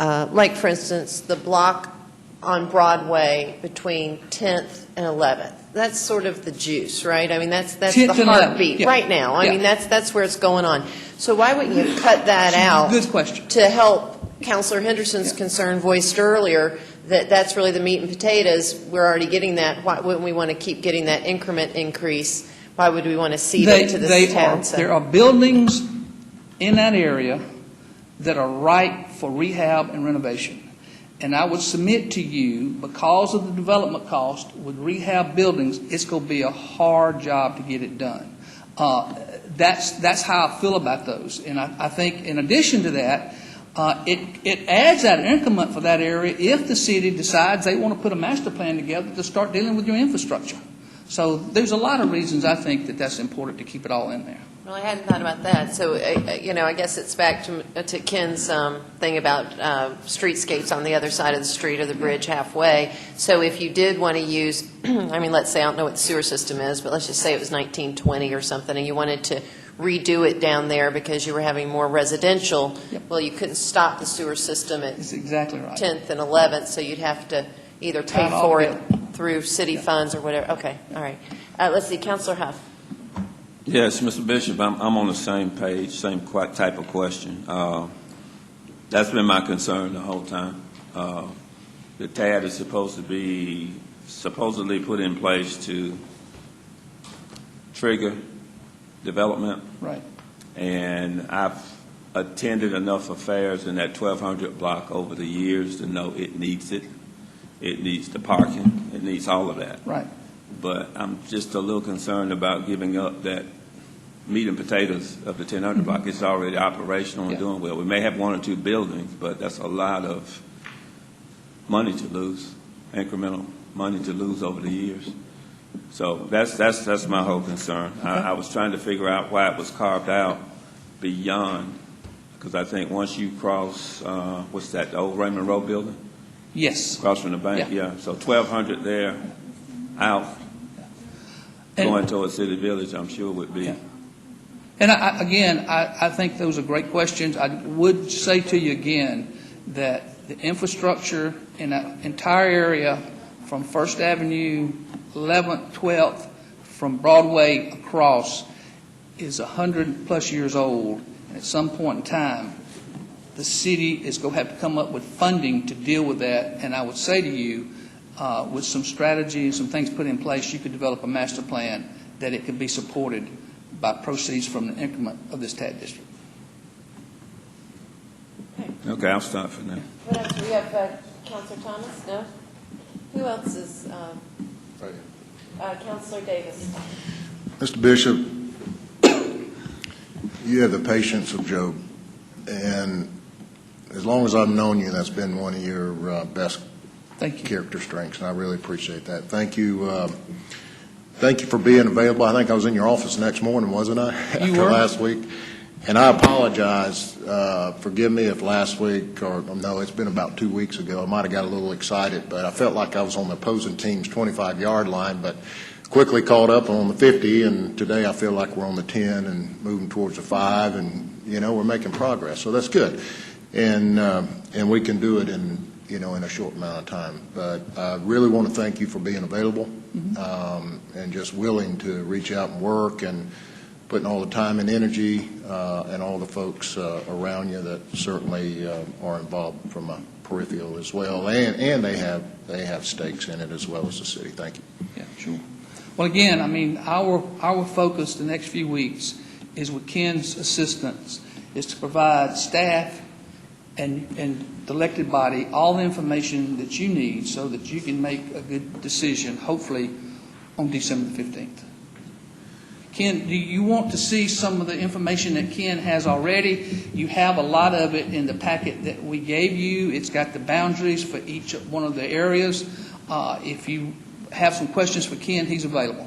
like for instance, the block on Broadway between 10th and 11th. That's sort of the juice, right? I mean, that's the 10th and 11th, heartbeat yeah. right now. I Yeah. mean, that's where it's going on. So why wouldn't you cut that out? Good question. To help Councilor Henderson's concern voiced earlier, that's really the meat and potatoes. We're already getting that. Why wouldn't we want to keep getting that increment increase? Why would we want to cede it to the town center? There are buildings in that area that are ripe for rehab and renovation. And I would submit to you, because of the development cost with rehab buildings, it's going to be a hard job to get it done. That's how I feel about those. And I think in addition to that, it adds that increment for that area if the city decides they want to put a master plan together to start dealing with your infrastructure. So there's a lot of reasons I think that that's important to keep it all in there. Well, I hadn't thought about that. So, I guess it's back to Ken's thing about streetscapes on the other side of the street or the bridge halfway. So if you did want to use, I mean, let's say, I don't know what the sewer system is, but let's just say it was 1920 or something, and you wanted to redo it down there because you were having more residential, Yep. well, you couldn't stop the sewer system at That's exactly right. 10th and 11th, so you'd have to either pay Tie it all for it together. through city funds or whatever. Okay, all right. Let's see, Councilor Huff. Yes, Mr. Bishop, I'm on the same page, same type of question. That's been my concern the whole time. The TAD is supposedly put in place to trigger development, Right. and I've attended enough affairs in that 1200 block over the years to know it needs it. It needs the parking. It needs all of that. Right. But I'm just a little concerned about giving up that meat and potatoes of the 1000 block. It's already operational and Yeah. doing well. We may have one or two buildings, but that's a lot of money to lose, incremental money to lose over the years. So that's my whole concern. I was trying to figure out why it was carved out beyond, because I think once you cross, what's that, the old Raymond Road building? Yes. Across from the bank, Yeah. yeah. So 1200 there, out, And- going towards City Village, I'm sure would be. Yeah. And I think those are great questions. I would say to you again that the infrastructure in that entire area from First Avenue, 11th, 12th, from Broadway across is 100-plus years old. And at some point in time, the city is going to have to come up with funding to deal with that. And I would say to you, with some strategy and some things put in place, you could develop a master plan that it could be supported by proceeds from the increment of this TAD district. Okay, I'll stop for now. What else? We have Councilor Thomas? No? Who else is? Councilor Davis. Mr. Bishop, you have the patience of Job, and as long as I've known you, that's been one of your best Thank you. character strengths, and I really appreciate that. Thank you. Thank you for being available. I think I was in your office next morning, wasn't I? You were. Last week. And I apologize. Forgive me if last week, or no, it's been about 2 weeks ago, I might have got a little excited, but I felt like I was on the opposing team's 25-yard line, but quickly caught up on the 50, and today I feel like we're on the 10 and moving towards the 5, and, we're making progress. So that's good. And we can do it in a short amount of time. But I really want to thank you for being available and just willing to reach out and work and putting all the time and energy and all the folks around you that certainly are involved from a peripheral as well. And they have stakes in it as well as the city. Thank you. Yeah, sure. Well, again, I mean, our focus the next few weeks is with Ken's assistance is to provide staff and the elected body all the information that you need so that you can make a good decision, hopefully, on December the 15th. Ken, do you want to see some of the information that Ken has already? You have a lot of it in the packet that we gave you. It's got the boundaries for each one of the areas. If you have some questions for Ken, he's available.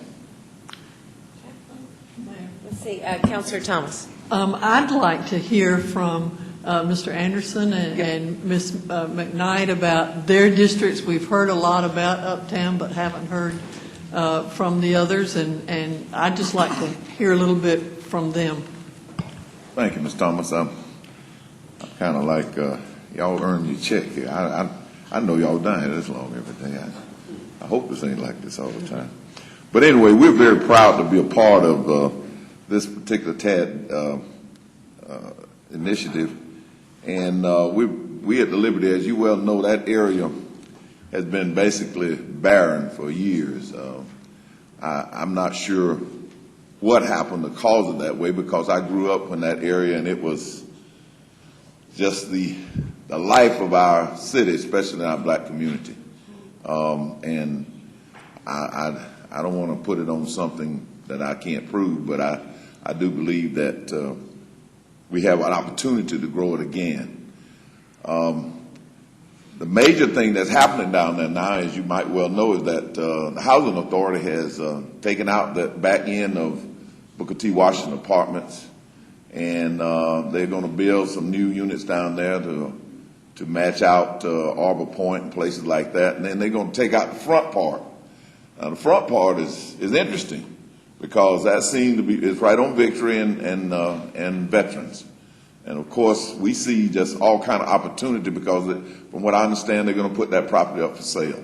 Let's see, Councilor Thomas. I'd like to hear from Mr. Anderson and Ms. McKnight about their districts. We've heard a lot about Uptown, but haven't heard from the others, and I'd just like to hear a little bit from them. Thank you, Ms. Thomas. I'm kind of like y'all earn your check here. I know y'all done here this long every day. I hope this ain't like this all the time. But anyway, we're very proud to be a part of this particular TAD initiative. And we at the Liberty, as you well know, that area has been basically barren for years. I'm not sure what happened to cause it that way, because I grew up in that area and it was just the life of our city, especially in our black community. And I don't want to put it on something that I can't prove, but I do believe that we have an opportunity to grow it again. The major thing that's happening down there now, as you might well know, is that the Housing Authority has taken out the back end of Booker T. Washington Apartments, and they're going to build some new units down there to match out Arbor Point and places like that. And then they're going to take out the front part. Now, the front part is interesting, because that seems to be, it's right on Victory and Veterans. And of course, we see just all kind of opportunity, because from what I understand, they're going to put that property up for sale.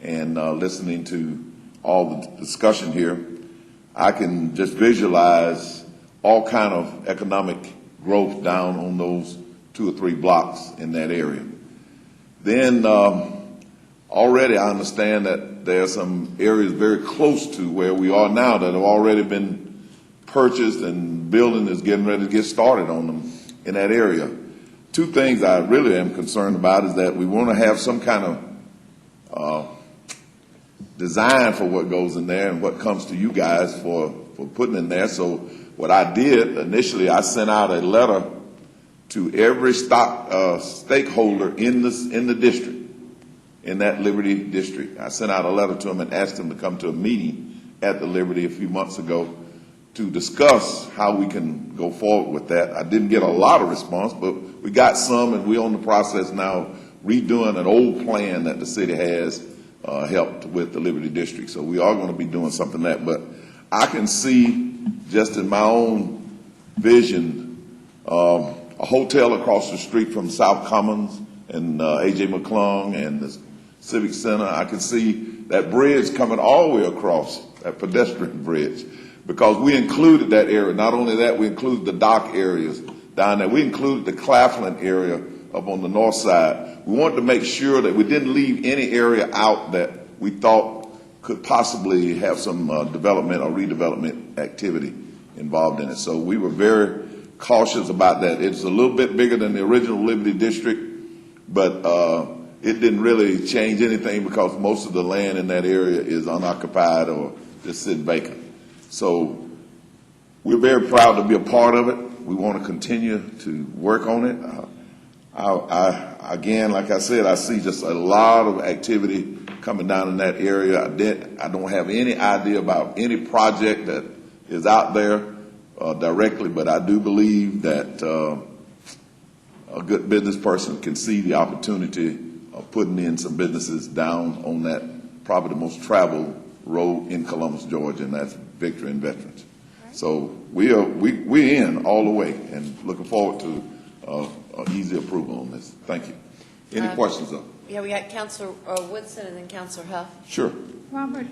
And listening to all the discussion here, I can just visualize all kind of economic growth down on those 2 or 3 blocks in that area. Then already I understand that there are some areas very close to where we are now that have already been purchased, and building is getting ready to get started on them in that area. 2 things I really am concerned about is that we want to have some kind of design for what goes in there and what comes to you guys for putting in there. So what I did initially, I sent out a letter to every stakeholder in the district, in that Liberty district. I sent out a letter to them and asked them to come to a meeting at the Liberty a few months ago to discuss how we can go forward with that. I didn't get a lot of response, but we got some, and we're on the process now redoing an old plan that the city has helped with the Liberty district. So we are going to be doing something like that. But I can see, just in my own vision, a hotel across the street from South Commons and A.J. McClung and the Civic Center. I can see that bridge coming all the way across, that pedestrian bridge, because we included that area. Not only that, we included the dock areas down there. We included the Claflin area up on the north side. We wanted to make sure that we didn't leave any area out that we thought could possibly have some development or redevelopment activity involved in it. So we were very cautious about that. It's a little bit bigger than the original Liberty District, but it didn't really change anything, because most of the land in that area is unoccupied or just sitting vacant. So we're very proud to be a part of it. We want to continue to work on it. Again, like I said, I see just a lot of activity coming down in that area. I don't have any idea about any project that is out there directly, but I do believe that a good business person can see the opportunity of putting in some businesses down on that probably the most traveled road in Columbus, Georgia, and that's Victory and Veterans. Right. So we're in all the way, and looking forward to an easy approval on this. Thank you. Any questions, though? Yeah, we got Councilor Woodson and then Councilor Huff. Sure. Robert,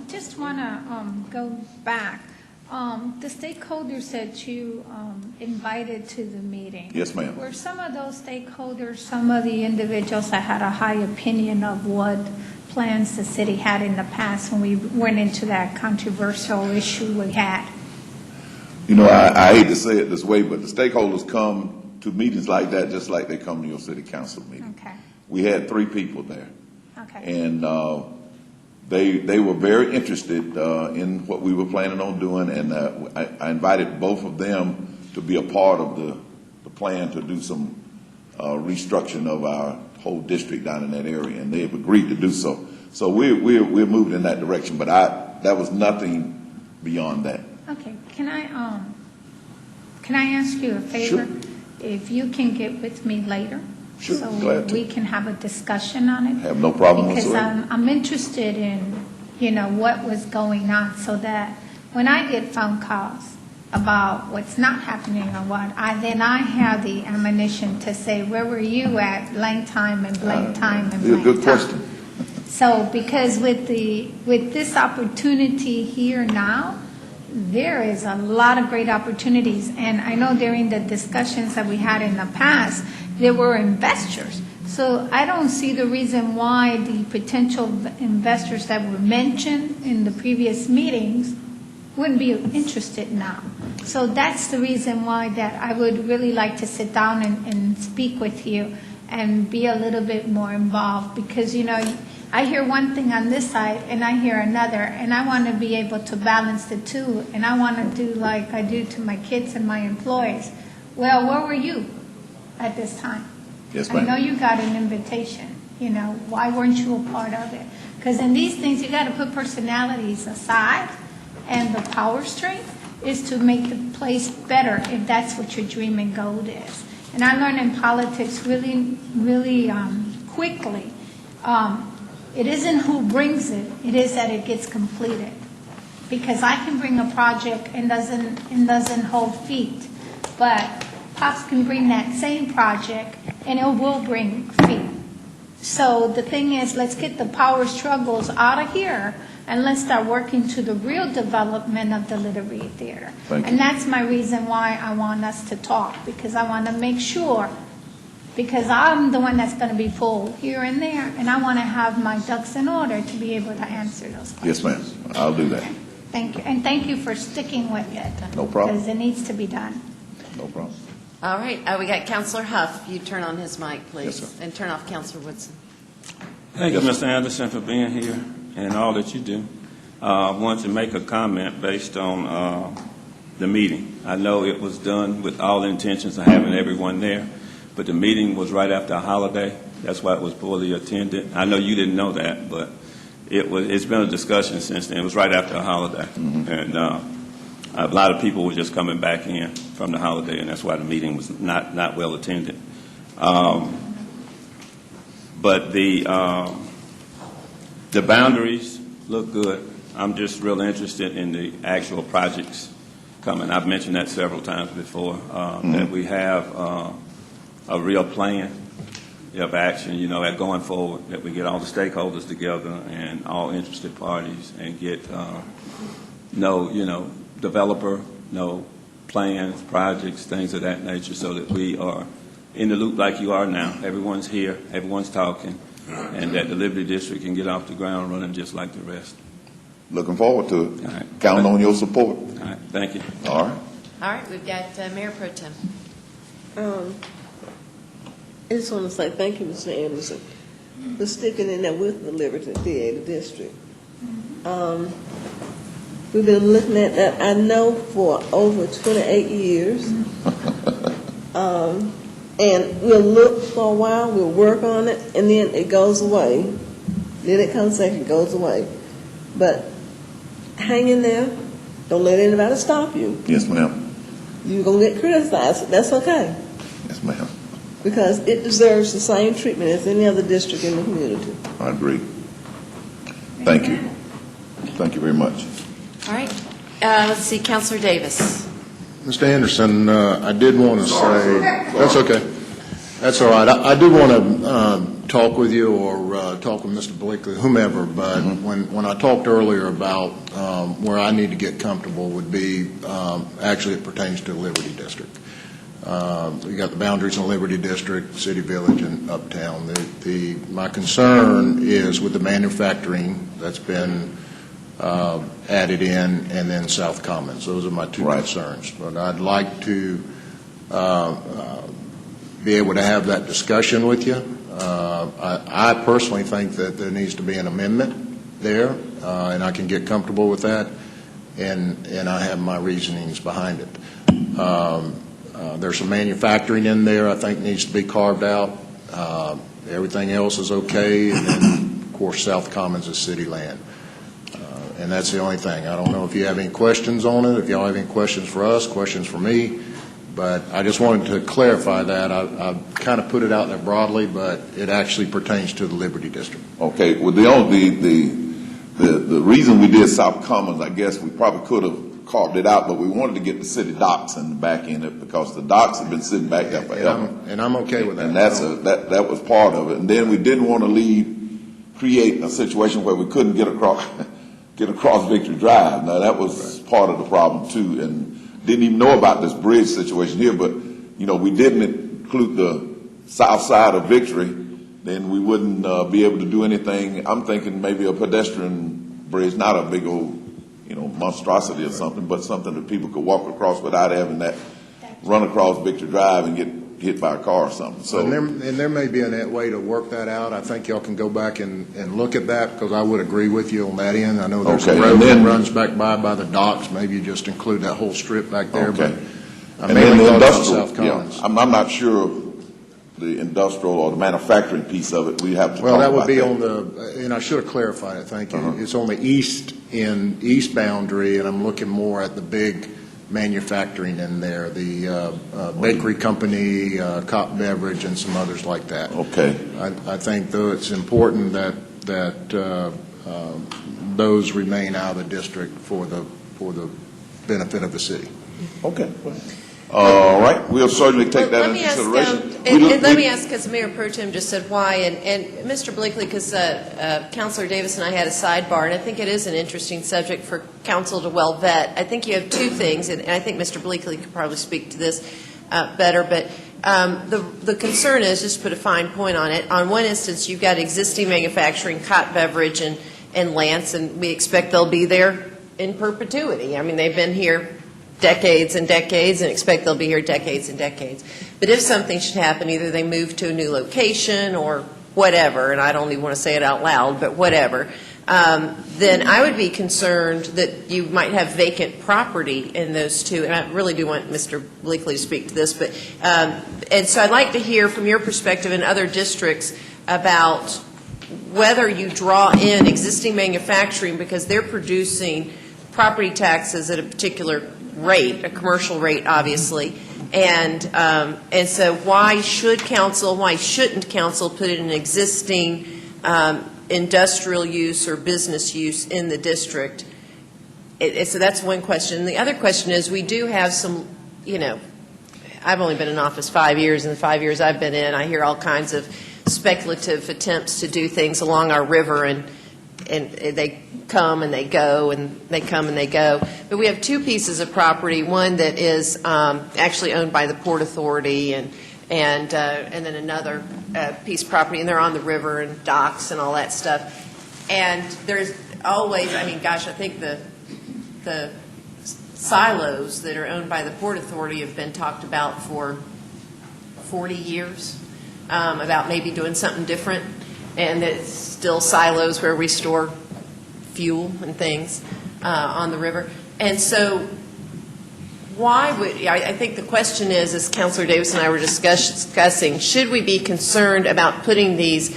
just want to go back. The stakeholders that you invited to the meeting. Yes, ma'am. Were some of those stakeholders, some of the individuals that had a high opinion of what plans the city had in the past when we went into that controversial issue we had? You know, I hate to say it this way, but the stakeholders come to meetings like that just like they come to your city council meeting. Okay. We had 3 people there. Okay. And they were very interested in what we were planning on doing, and I invited both of them to be a part of the plan to do some restructuring of our whole district down in that area, and they've agreed to do so. So we're moving in that direction, but that was nothing beyond that. Okay. Can I ask you a favor? Sure. If you can get with me later, Sure, so glad to. we can have a discussion on it. Have no problem because whatsoever. I'm interested in, what was going on, so that when I get phone calls about what's not happening or what, then I have the ammunition to say, where were you at blank time and blank time and blank time? Good question. So, because with this opportunity here now, there is a lot of great opportunities. And I know during the discussions that we had in the past, there were investors. So I don't see the reason why the potential investors that were mentioned in the previous meetings wouldn't be interested now. So that's the reason why that I would really like to sit down and speak with you and be a little bit more involved, because, you know, I hear one thing on this side and I hear another, and I want to be able to balance the two, and I want to do like I do to my kids and my employees. Well, where were you at this time? Yes, I ma'am. know you got an invitation, you know, why weren't you a part of it? Because in these things, you got to put personalities aside, and the power strength is to make the place better if that's what your dream and goal is. And I learned in politics really, really quickly, it isn't who brings it, it is that it gets completed. Because I can bring a project and doesn't hold feet, but Pops can bring that same project and it will bring feet. So the thing is, let's get the power struggles out of here and let's start working to the real development of the Little Reed Theater. Thank you. And that's my reason why I want us to talk, because I want to make sure, because I'm the one that's going to be pulled here and there, and I want to have my ducks in order to be able to answer those questions. Yes, ma'am. I'll do that. Thank you. And thank you for sticking with it. No problem. Because it needs to be done. No problem. All right, we got Counselor Huff. You turn on his mic, please. Yes, sir. And turn off Counselor Woodson. Thank you, Mr. Anderson, for being here and all that you do. I want to make a comment based on the meeting. I know it was done with all intentions of having everyone there, but the meeting was right after a holiday. That's why it was poorly attended. I know you didn't know that, but it's been a discussion since then. It was right after a holiday. And a lot of people were just coming back in from the holiday, and that's why the meeting was not well attended. But the boundaries look good. I'm just real interested in the actual projects coming. I've mentioned that several times before, that we have a real plan of action, you know, at going forward, that we get all the stakeholders together and all interested parties and get developer, plans, projects, things of that nature, so that we are in the loop like you are now. Everyone's here, everyone's talking, and that the Liberty District can get off the ground running just like the rest. Looking forward to it. All right. Counting on your support. All right, thank you. All right. All right, we've got Mayor Pro Tem. I just want to say thank you, Mr. Anderson, for sticking in there with the Liberty Theater District. We've been looking at that, I know, for over 28 years. And we'll look for a while, we'll work on it, and then it goes away. Then it comes back and goes away. But hang in there. Don't let anybody stop you. Yes, ma'am. You're going to get criticized. That's okay, Yes, ma'am. because it deserves the same treatment as any other district in the community. I agree. Thank you. Thank you very much. All right, let's see, Counselor Davis. Mr. Anderson, I did want to say, that's okay. That's all right. I do want to talk with you or talk with Mr. Blakely, whomever, but when I talked earlier about where I need to get comfortable would be, actually it pertains to the Liberty District. We got the boundaries in the Liberty District, City Village, and Uptown. My concern is with the manufacturing that's been added in, and then South Commons. Those are my two concerns. But I'd like to be able to have that discussion with you. I personally think that there needs to be an amendment there, and I can get comfortable with that, and I have my reasonings behind it. There's some manufacturing in there I think needs to be carved out. Everything else is okay, and then, of course, South Commons is city land. And that's the only thing. I don't know if you have any questions on it, if y'all have any questions for us, questions for me, but I just wanted to clarify that. I kind of put it out there broadly, but it actually pertains to the Liberty District. Okay. Well, the reason we did South Commons, I guess we probably could have carved it out, but we wanted to get the city docks in the back end of it because the docks have been sitting back there forever. And I'm okay with that. And that was part of it. And then we didn't want to create a situation where we couldn't get across Victory Drive. Now, that was part of the problem too, and didn't even know about this bridge situation here, but, we didn't include the south side of Victory, then we wouldn't be able to do anything. I'm thinking maybe a pedestrian bridge, not a big old, monstrosity or something, but something that people could walk across without having that run across Victory Drive and get hit by a car or something. So, and there may be a way to work that out. I think y'all can go back and look at that, because I would agree with you on that end. I know there's Okay, a road and then- that runs back by the docks. Maybe you just include that whole strip back there. Okay. But I and then mainly the thought about industrial, South Collins. I'm not sure the industrial or the manufacturing piece of it. We have to Well, talk that would about be that. on the, and I should have clarified it, thank you. Uh-huh. It's on the east boundary, and I'm looking more at the big manufacturing in there, the bakery company, Cop Beverage, and some others like that. Okay. I think, though, it's important that those remain out of the district for the benefit of the city. Okay. All right. We'll certainly take that Let into me ask, consideration. and let me ask, because Mayor Pro Tem just said why, and Mr. Blakely, because Councilor Davis and I had a sidebar, and I think it is an interesting subject for council to well vet. I think you have two things, and I think Mr. Blakely could probably speak to this better, but the concern is, just to put a fine point on it, on one instance, you've got existing manufacturing, Cott Beverage and Lance, and we expect they'll be there in perpetuity. I mean, they've been here decades and decades and expect they'll be here decades and decades. But if something should happen, either they move to a new location or whatever, and I don't even want to say it out loud, but whatever, then I would be concerned that you might have vacant property in those two. And I really do want Mr. Bleakley to speak to this. But and so I'd like to hear from your perspective in other districts about whether you draw in existing manufacturing because they're producing property taxes at a particular rate, a commercial rate, obviously. And so why shouldn't council put in an existing industrial use or business use in the district? So that's one question. The other question is, we do have some, I've only been in office 5 years, and the 5 years I've been in, I hear all kinds of speculative attempts to do things along our river, and they come and they go, and they come and they go. But we have two pieces of property, one that is actually owned by the Port Authority, and then another piece of property, and they're on the river and docks and all that stuff. And there's always, I think the silos that are owned by the Port Authority have been talked about for 40 years, about maybe doing something different, and it's still silos where we store fuel and things on the river. And so why would, I think the question is, as Councilor Davis and I were discussing, should we be concerned about putting these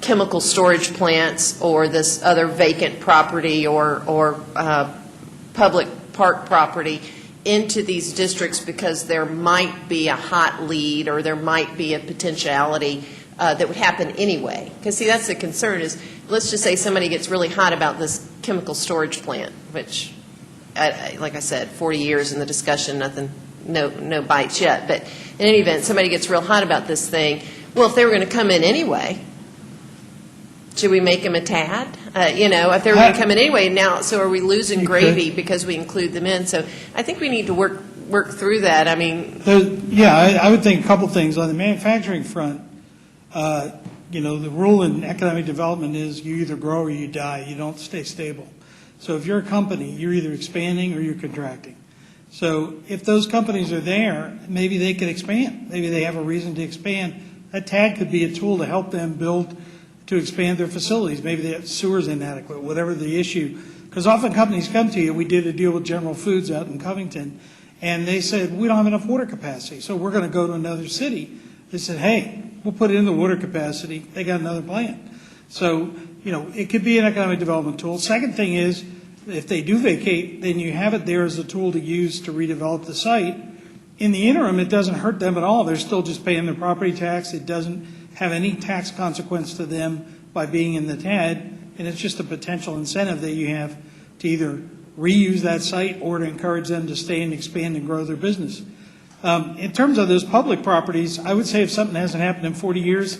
chemical storage plants or this other vacant property or public park property into these districts because there might be a hot lead or there might be a potentiality that would happen anyway? Because, see, that's the concern is, let's just say somebody gets really hot about this chemical storage plant, which, like I said, 40 years in the discussion, no bites yet. But in any event, somebody gets real hot about this thing. Well, if they were going to come in anyway, should we make them a TAD? If they were going to come in anyway, now, so are we losing gravy because we include them in? So I think we need to work through that. I mean, I would think a couple things. On the manufacturing front, the rule in economic development is you either grow or you die. You don't stay stable. So if you're a company, you're either expanding or you're contracting. So if those companies are there, maybe they could expand. Maybe they have a reason to expand. That TAD could be a tool to help them to expand their facilities. Maybe their sewer's inadequate, whatever the issue. Because often companies come to you. We did a deal with General Foods out in Covington, and they said, we don't have enough water capacity, so we're going to go to another city. They said, hey, we'll put it in the water capacity. They got another plant. So, it could be an economic development tool. Second thing is, if they do vacate, then you have it there as a tool to use to redevelop the site. In the interim, it doesn't hurt them at all. They're still just paying their property tax. It doesn't have any tax consequence to them by being in the TAD, and it's just a potential incentive that you have to either reuse that site or to encourage them to stay and expand and grow their business. In terms of those public properties, I would say if something hasn't happened in 40 years,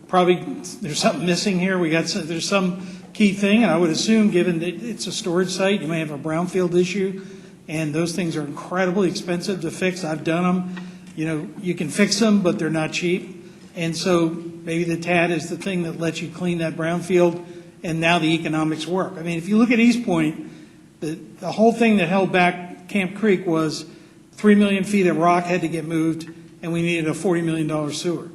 probably there's something missing here. There's some key thing, and I would assume, given that it's a storage site, you may have a brownfield issue, and those things are incredibly expensive to fix. I've done them. You can fix them, but they're not cheap. And so maybe the TAD is the thing that lets you clean that brownfield, and now the economics work. I mean, if you look at East Point, the whole thing that held back Camp Creek was 3 million feet of rock had to get moved, and we needed a $40 million sewer.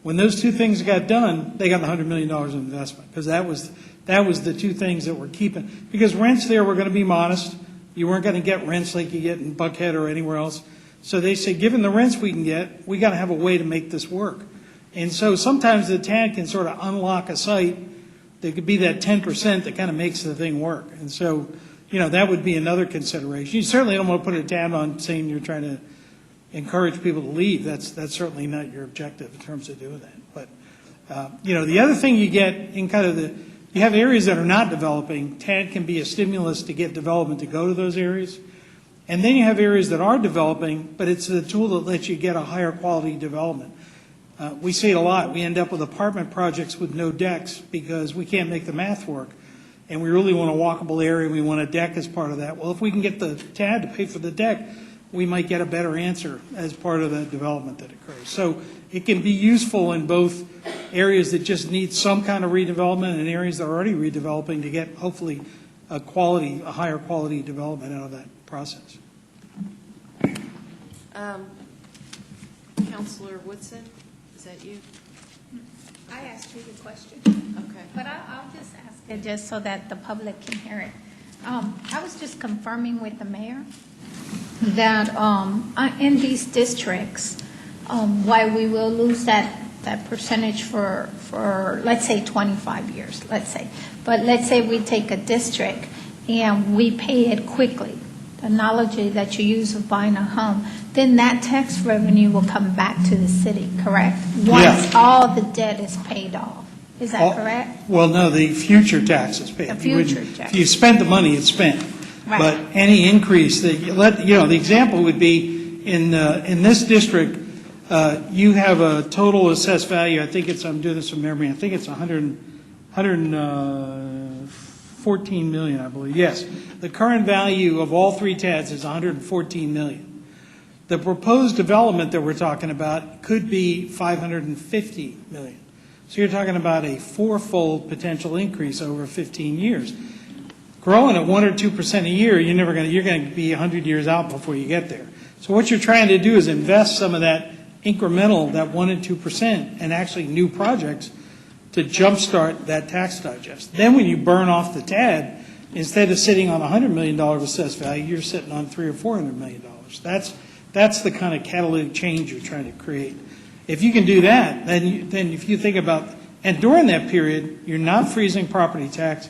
When those two things got done, they got the $100 million in investment, because that was the two things that were keeping. Because rents there were going to be modest. You weren't going to get rents like you get in Buckhead or anywhere else. So they said, given the rents we can get, we got to have a way to make this work. And so sometimes the TAD can sort of unlock a site that could be that 10% that kind of makes the thing work. And so, that would be another consideration. You certainly don't want to put a tab on saying you're trying to encourage people to leave. That's certainly not your objective in terms of doing that. But, the other thing you get in kind of you have areas that are not developing. TAD can be a stimulus to get development to go to those areas. And then you have areas that are developing, but it's the tool that lets you get a higher quality development. We see it a lot. We end up with apartment projects with no decks because we can't make the math work. And we really want a walkable area. We want a deck as part of that. Well, if we can get the TAD to pay for the deck, we might get a better answer as part of the development that occurs. So it can be useful in both areas that just need some kind of redevelopment and areas that are already redeveloping to get hopefully a higher quality development out of that process. Councilor Woodson, is that you? I asked you the question, Okay. but I'll just ask it just so that the public can hear it. I was just confirming with the mayor that in these districts, while we will lose that percentage for let's say 25 years, but let's say we take a district and we pay it quickly, the analogy that you use of buying a home, then that tax revenue will come back to the city, correct? Once all the debt is paid off. Is that correct? Well, no, the future tax is paid. The future tax. If you spent the money, it's spent. Right. But any increase that the example would be in this district, you have a total assessed value. I think I'm doing this from memory. I think it's 114 million, I believe. Yes, the current value of all three TADs is 114 million. The proposed development that we're talking about could be 550 million. So you're talking about a fourfold potential increase over 15 years. Growing at 1 or 2% a year, you're going to be 100 years out before you get there. So what you're trying to do is invest some of that incremental, that 1 and 2%, and actually new projects to jumpstart that tax digest. Then when you burn off the TAD, instead of sitting on $100 million assessed value, you're sitting on $300 or $400 million. That's the kind of catalytic change you're trying to create. If you can do that, then if you think about, and during that period, you're not freezing property tax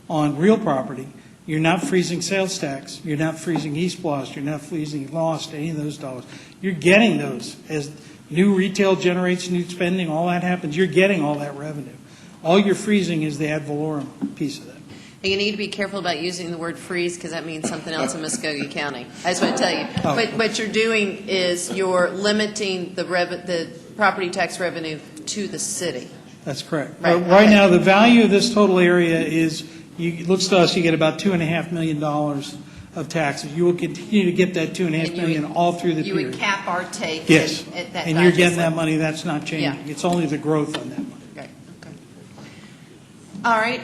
on real property, you're not freezing sales tax, you're not freezing East Bluffs, you're not freezing lost any of those dollars. You're getting those as new retail generates new spending, all that happens, you're getting all that revenue. All you're freezing is the ad valorem piece of that. You need to be careful about using the word freeze because that means something else in Muskogee County. I just want to tell you. Oh. But what you're doing is you're limiting the property tax revenue to the city. That's correct. Right. Right now, the value of this total area is, it looks to us, you get about $2.5 million of taxes. You will continue to get that $2.5 million all through the period. You would cap our take. Yes, at that and you're getting digest that level. money, that's not changing. Yeah. It's only the growth on that money. Okay. All right.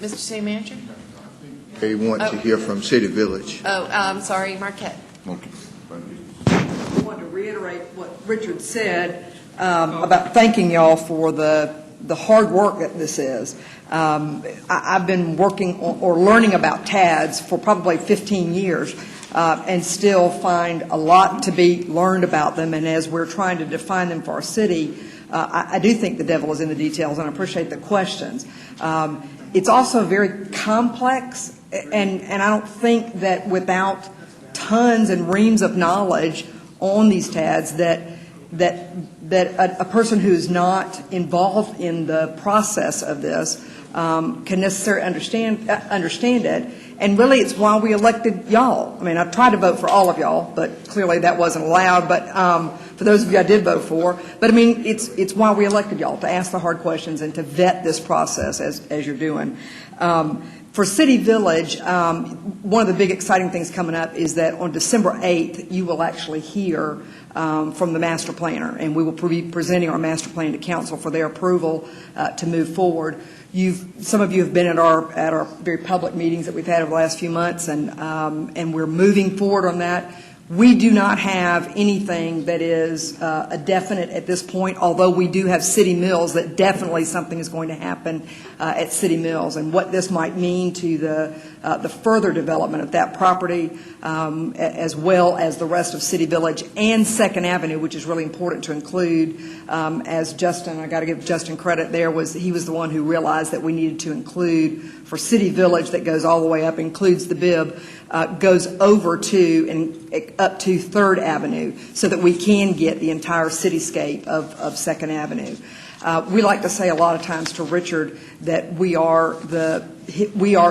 Mr. City Manager? They want to hear from City Village. Oh, I'm sorry, Marquette. Okay. I wanted to reiterate what Richard said about thanking y'all for the hard work that this is. I've been working or learning about TADs for probably 15 years and still find a lot to be learned about them. And as we're trying to define them for our city, I do think the devil is in the details, and I appreciate the questions. It's also very complex, and I don't think that without tons and reams of knowledge on these TADs that a person who's not involved in the process of this can necessarily understand it. and really it's why we elected y'all. I mean, I tried to vote for all of y'all, but clearly that wasn't allowed, but for those of you I did vote for. But I mean, it's why we elected y'all, to ask the hard questions and to vet this process as you're doing. For City Village, one of the big exciting things coming up is that on December 8th, you will actually hear from the master planner, and we will be presenting our master plan to council for their approval to move forward. Some of you have been at our very public meetings that we've had over the last few months, and we're moving forward on that. We do not have anything that is a definite at this point, although we do have City Mills that definitely something is going to happen at City Mills, and what this might mean to the further development of that property, as well as the rest of City Village and Second Avenue, which is really important to include. As Justin, I got to give Justin credit there, he was the one who realized that we needed to include for City Village that goes all the way up, includes the Bibb, goes over to and up to Third Avenue, so that we can get the entire cityscape of Second Avenue. We like to say a lot of times to Richard that we are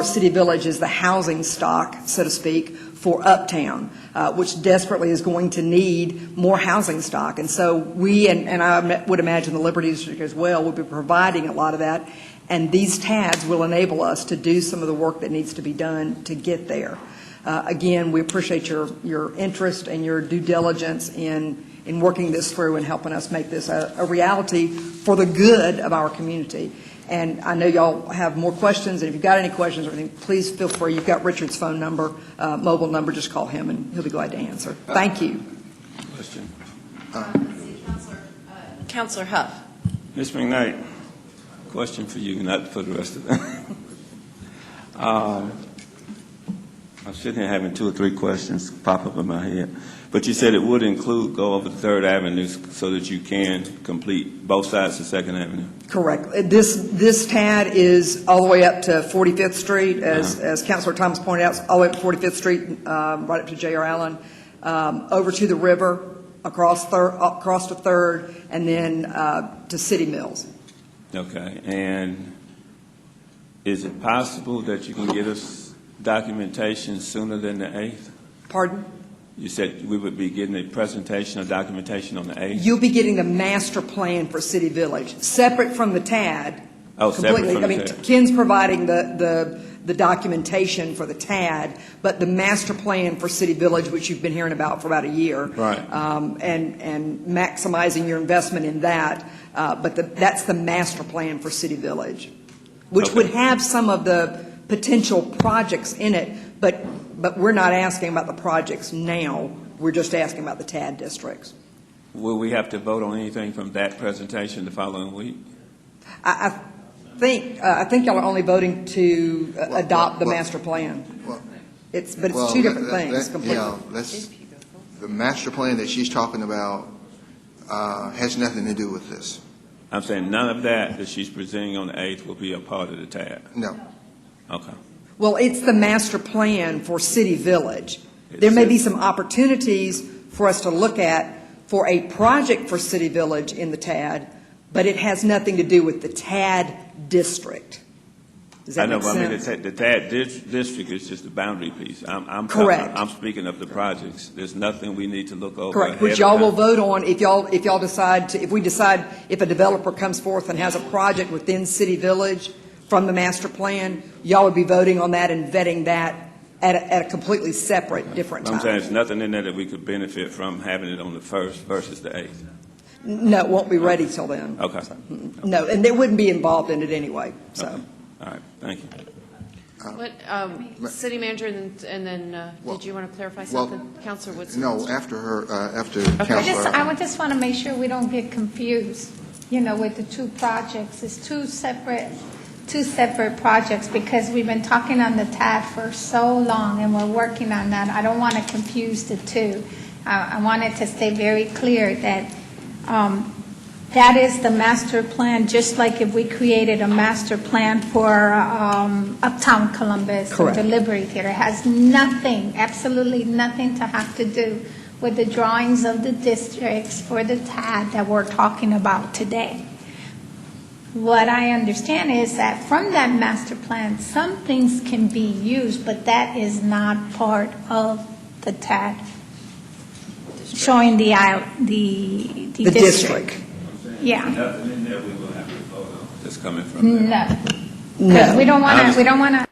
City Village is the housing stock, so to speak, for Uptown, which desperately is going to need more housing stock. And so we, and I would imagine the Liberty District as well, will be providing a lot of that. And these TADs will enable us to do some of the work that needs to be done to get there. Again, we appreciate your interest and your due diligence in working this through and helping us make this a reality for the good of our community. And I know y'all have more questions, and if you've got any questions or anything, please feel free. You've got Richard's phone number, mobile number. Just call him, and he'll be glad to answer. Thank you. Question. Councilor Huff. Ms. McKnight, question for you, not for the rest of them. I'm sitting here having 2 or 3 questions pop up in my head. But you said it would include go over Third Avenue so that you can complete both sides of Second Avenue. Correct. This TAD is all the way up to 45th Street, as Councilor Thomas pointed out, all the way up to 45th Street, right up to J.R. Allen, over to the river, across to Third, and then to City Mills. Okay. And is it possible that you can get us documentation sooner than the 8th? Pardon? You said we would be getting a presentation or documentation on the 8th? You'll be getting the master plan for City Village, separate from the TAD. Oh, completely. separate from the I mean, TAD. Ken's providing the documentation for the TAD, but the master plan for City Village, which you've been hearing about for about a year, right? And maximizing your investment in that, but that's the master plan for City Village, which would have some of the potential projects in it, but we're not asking about the projects now. We're just asking about the TAD districts. Will we have to vote on anything from that presentation the following week? I think y'all are only voting to adopt the master plan. It's 2 different things completely. The master plan that she's talking about has nothing to do with this. I'm saying none of that she's presenting on the 8th will be a part of the TAD. No. Okay. Well, it's the master plan for City Village. There may be some opportunities for us to look at for a project for City Village in the TAD, but it has nothing to do with the TAD district. Does that make sense? I know, but I mean, the TAD district is just the boundary piece. I'm Correct. I'm speaking of the projects. There's nothing we need to look over. Correct, which y'all will vote on if y'all decide to, if a developer comes forth and has a project within City Village from the master plan, y'all would be voting on that and vetting that at a completely separate, different time. I'm saying there's nothing in there that we could benefit from having it on the 1st versus the 8th. No, it won't be ready till then. Okay. So, no, and they wouldn't be involved in it anyway, so. Okay. All right, thank you. What, City Manager, and then, did you want to clarify something? Councilor Woodson? No, after her, after I Councilor. just want to make sure we don't get confused, with the 2 projects. It's two separate projects, because we've been talking on the TAD for so long, and we're working on that. I don't want to confuse the 2. I wanted to stay very clear that that is the master plan, just like if we created a master plan for Uptown Columbus. Correct. Or the Liberty Theater. It has nothing, absolutely nothing to have to do with the drawings of the districts for the TAD that we're talking about today. what I understand is that from that master plan, some things can be used, but that is not part of the TAD, showing the district. Yeah. Nothing in there we will have to vote on, just coming from there. No. Because we don't want to